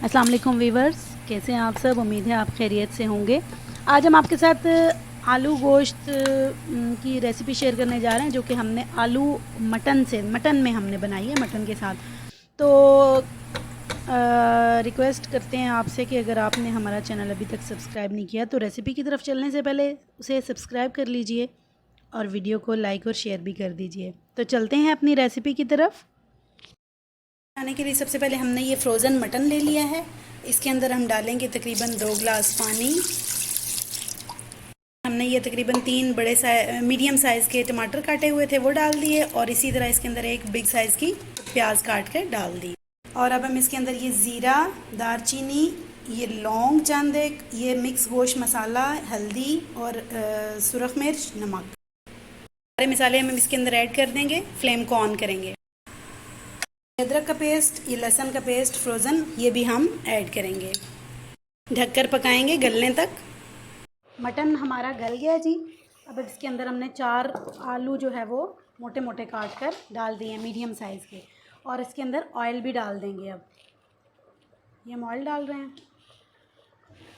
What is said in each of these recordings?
अस्सलाम वालेकुम वीवर्स, कैसे हैं आप सब। उम्मीद है आप खैरियत से होंगे। आज हम आपके साथ आलू गोश्त की रेसिपी शेयर करने जा रहे हैं, जो कि हमने आलू मटन में हमने बनाई है, मटन के साथ। तो रिक्वेस्ट करते हैं आपसे कि अगर आपने हमारा चैनल अभी तक सब्सक्राइब नहीं किया तो रेसिपी की तरफ चलने से पहले उसे सब्सक्राइब कर लीजिए और वीडियो को लाइक और शेयर भी कर दीजिए। तो चलते हैं अपनी रेसिपी की तरफ। बनाने के लिए सबसे पहले हमने ये फ्रोज़न मटन ले लिया है। इसके अंदर हम डालेंगे तकरीबन 2 गिलास पानी। हमने ये तकरीबन 3 मीडियम साइज़ के टमाटर काटे हुए थे वो डाल दिए, और इसी तरह इसके अंदर एक बिग साइज़ की प्याज काट कर डाल दी। और अब हम इसके अंदर ये ज़ीरा, दारचीनी, ये लौंग चंद एक, ये मिक्स गोश्त मसाला, हल्दी और सुरख मिर्च, नमक, सारे मसाले हम इसके अंदर ऐड कर देंगे। फ्लेम को ऑन करेंगे। अदरक का पेस्ट, ये लहसुन का पेस्ट फ्रोज़न, ये भी हम ऐड करेंगे। ढककर पकाएंगे गलने तक। मटन हमारा गल गया जी। अब इसके अंदर हमने 4 आलू जो है वो मोटे मोटे काट कर डाल दिए, मीडियम साइज़ के। और इसके अंदर ऑयल भी डाल देंगे। अब ये हम ऑयल डाल रहे हैं।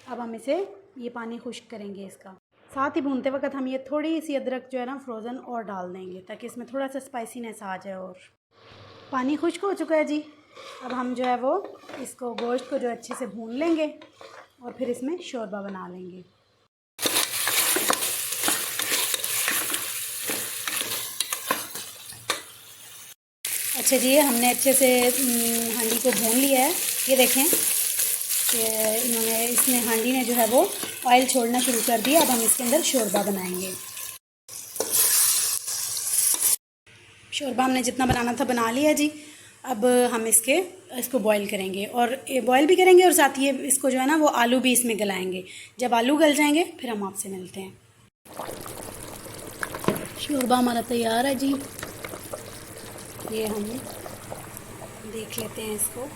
अब हम इसे ये पानी खुश्क करेंगे इसका। साथ ही भूनते वक्त हम ये थोड़ी सी अदरक जो है ना फ्रोज़न और डाल देंगे, ताकि इसमें थोड़ा सा स्पाइसीनेस आ जाए। और पानी खुश्क हो चुका है जी। अब हम जो है वो इसको गोश्त को जो अच्छे से भून लेंगे और फिर इसमें शोरबा बना लेंगे। अच्छा जी, हमने अच्छे से हांडी को भून लिया है। ये देखें कि इसमें हांडी ने जो है वो ऑयल छोड़ना शुरू कर दिया। अब हम इसके अंदर शोरबा बनाएंगे। शोरबा हमने जितना बनाना था बना लिया जी। अब हम इसको बॉईल करेंगे, और बॉईल भी करेंगे, और साथ ही इसको जो है ना वो आलू भी इसमें गलाएंगे। जब आलू गल जाएंगे फिर हम आपसे मिलते हैं। शोरबा हमारा तैयार है जी। ये हम देख लेते हैं इसको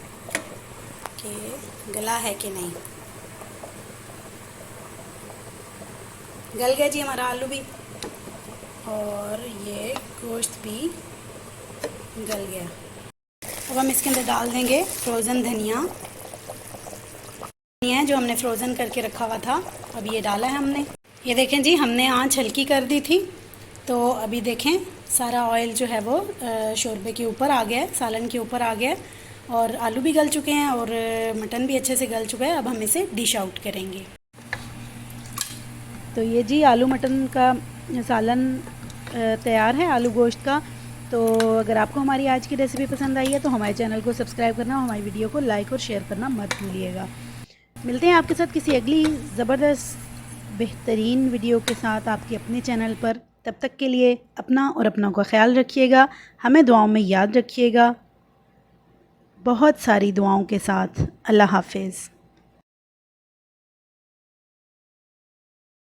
कि गला है कि नहीं। गल गया जी हमारा आलू भी, और ये गोश्त भी गल गया। अब हम इसके अंदर डाल देंगे फ्रोज़न धनिया जो हमने फ्रोज़न करके रखा हुआ था। अब ये डाला है हमने। ये देखें जी, हमने आंच हल्की कर दी थी, तो अभी देखें सारा ऑयल जो है वो शोरबे के ऊपर आ गया है, सालन के ऊपर आ गया है, और आलू भी गल चुके हैं और मटन भी अच्छे से गल चुका है। अब हम इसे डिश आउट करेंगे। तो ये जी आलू मटन का सालन तैयार है, आलू गोश्त का। तो अगर आपको हमारी आज की रेसिपी पसंद आई है तो हमारे चैनल को सब्सक्राइब करना और हमारी वीडियो को लाइक और शेयर करना मत भूलिएगा। मिलते हैं आपके साथ किसी अगली ज़बरदस्त बेहतरीन वीडियो के साथ आपके अपने चैनल पर। तब तक के लिए अपना और अपनों का ख्याल रखिएगा। हमें दुआओं में याद रखिएगा, बहुत सारी दुआओं के साथ। अल्लाह हाफ़िज़।